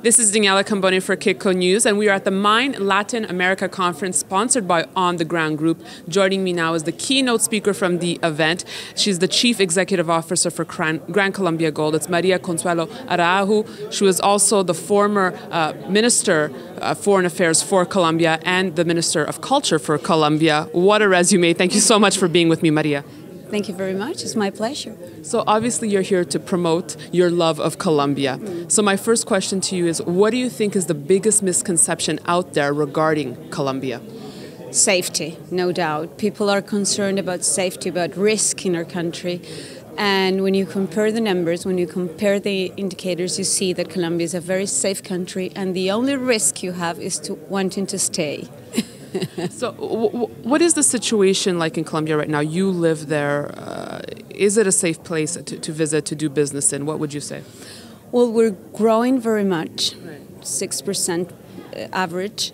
This is Daniela Cambone for Kitco News, and we are at the Mine Latin America Conference sponsored by On the Ground Group. Joining me now is the keynote speaker from the event. She's the Chief Executive Officer for Gran Colombia Gold. It's Maria Consuelo Araujo. She was also the former Minister of Foreign Affairs for Colombia and the Minister of Culture for Colombia. What a resume. Thank you so much for being with me, Maria. Thank you very much. It's my pleasure. So obviously you're here to promote your love of Colombia. So my first question to you is, what do you think is the biggest misconception out there regarding Colombia? Safety, no doubt. People are concerned about safety, about risk in our country. And when you compare the numbers, when you compare the indicators, you see that Colombia is a very safe country, and the only risk you have is to wanting to stay. So what is the situation like in Colombia right now? You live there. Is it a safe place to visit, to do business in? What would you say? Well, we're growing very much, 6% average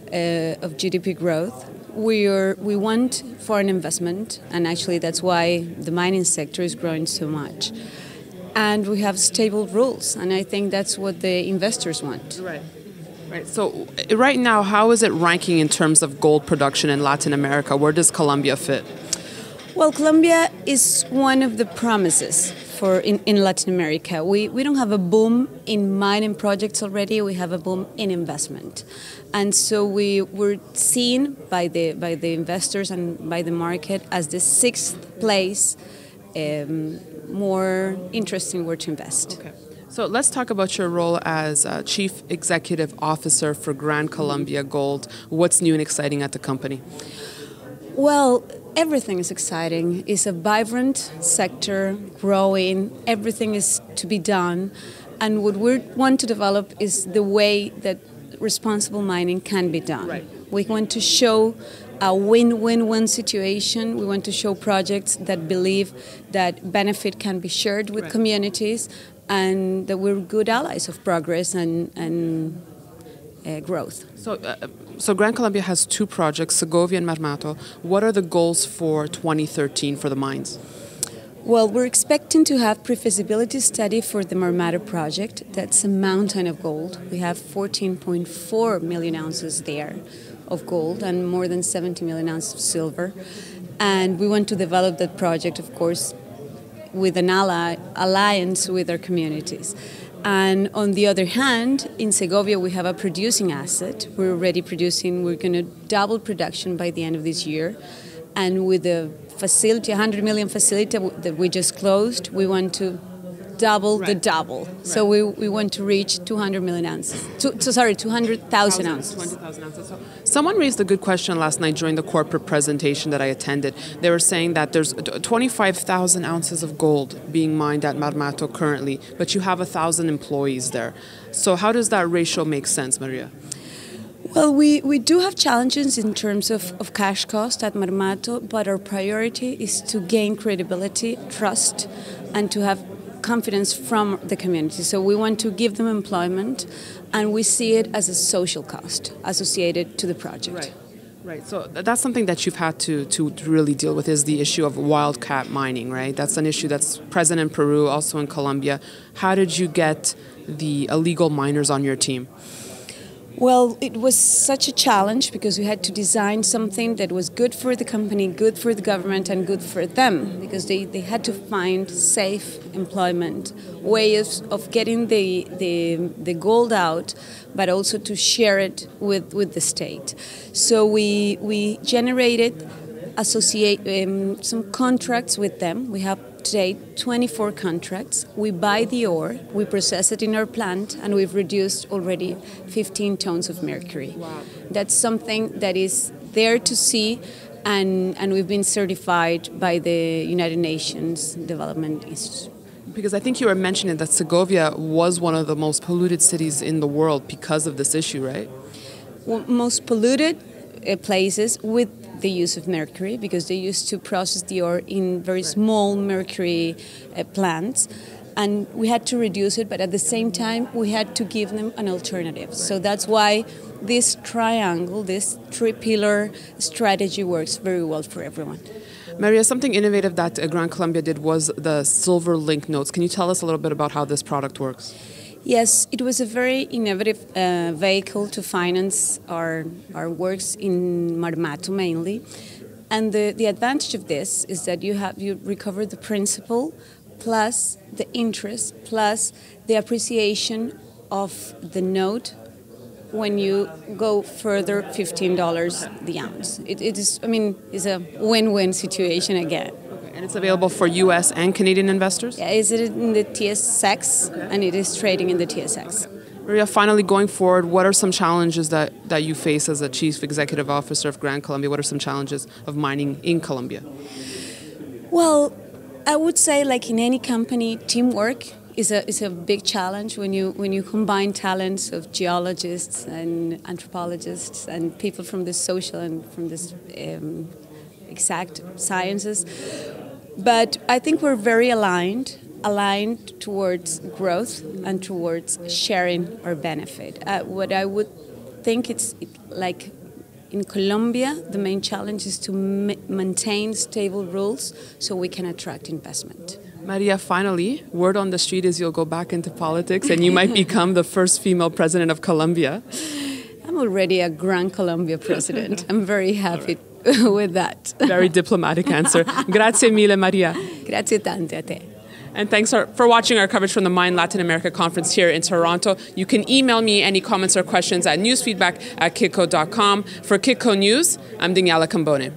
of GDP growth. We want foreign investment, and actually that's why the mining sector is growing so much. And we have stable rules, and I think that's what the investors want. Right. Right. So right now, how is it ranking in terms of gold production in Latin America? Where does Colombia fit? Well, Colombia is one of the promises in Latin America. We don't have a boom in mining projects already. We have a boom in investment. And so we were seen by the investors and by the market as the sixth place, more interesting where to invest. Okay. So let's talk about your role as Chief Executive Officer for Gran Colombia Gold. What's new and exciting at the company? Well, everything is exciting. It's a vibrant sector, growing. Everything is to be done. And what we want to develop is the way that responsible mining can be done. Right. We want to show a win-win-win situation. We want to show projects that believe that benefit can be shared with communities, and that we're good allies of progress and growth. So Gran Colombia has two projects, Segovia and Marmato. What are the goals for 2013 for the mines? Well, we're expecting to have pre-feasibility study for the Marmato project. That's a mountain of gold. We have 14.4 million ounces there of gold and more than 70 million ounces of silver. And we want to develop that project, of course, with an alliance with our communities. And on the other hand, in Segovia we have a producing asset. We're already producing, we're going to double production by the end of this year. And with the facility, 100 million facility that we just closed, we want to double the double. Right. So we want to reach 200 million ounces. 200,000 ounces. 20,000 ounces. So someone raised a good question last night during the corporate presentation that I attended. They were saying that there's 25,000 ounces of gold being mined at Marmato currently, but you have 1,000 employees there. So how does that ratio make sense, Maria? Well, we do have challenges in terms of cash cost at Marmato, but our priority is to gain credibility, trust, and to have confidence from the community. So we want to give them employment, and we see it as a social cost associated to the project. Right. Right. So that's something that you've had to really deal with, is the issue of wildcat mining, right? That's an issue that's present in Peru, also in Colombia. How did you get the illegal miners on your team? Well, it was such a challenge because we had to design something that was good for the company, good for the government, and good for them, because they had to find safe employment, ways of getting the gold out, but also to share it with the state. So we generated some contracts with them. We have today 24 contracts. We buy the ore, we process it in our plant, and we've reduced already 15 tons of mercury. Wow. That's something that is there to see, and we've been certified by the United Nations Development Institute. Because I think you were mentioning that Segovia was one of the most polluted cities in the world because of this issue, right? Well, most polluted places with the use of mercury, because they used to process the ore in very small mercury plants, and we had to reduce it, but at the same time we had to give them an alternative. So that's why this triangle, this three-pillar strategy works very well for everyone. Maria, something innovative that Gran Colombia did was the silver link notes. Can you tell us a little bit about how this product works? Yes, it was a very innovative vehicle to finance our works in Marmato mainly. And the advantage of this is that you recover the principal plus the interest plus the appreciation of the note when you go further $15 the ounce. It is, I mean, it's a win-win situation again. And it's available for U.S. and Canadian investors? Yeah, it's in the TSX, and it is trading in the TSX. Maria, finally, going forward, what are some challenges that you face as a Chief Executive Officer of Gran Colombia? What are some challenges of mining in Colombia? Well, I would say, like in any company, teamwork is a big challenge when you combine talents of geologists and anthropologists and people from the social and from this exact sciences. But I think we're very aligned towards growth and towards sharing our benefit. What I would think like in Colombia, the main challenge is to maintain stable rules so we can attract investment. Maria, finally, word on the street is you'll go back into politics and you might become the first female president of Colombia. I'm already a Gran Colombia president. I'm very happy with that. Very diplomatic answer. Grazie mille, Maria. Grazie tante a te. And thanks for watching our coverage from the Mine Latin America Conference here in Toronto. You can email me any comments or questions at newsfeedback@kitco.com. For Kitco News, I'm Daniela Cambone.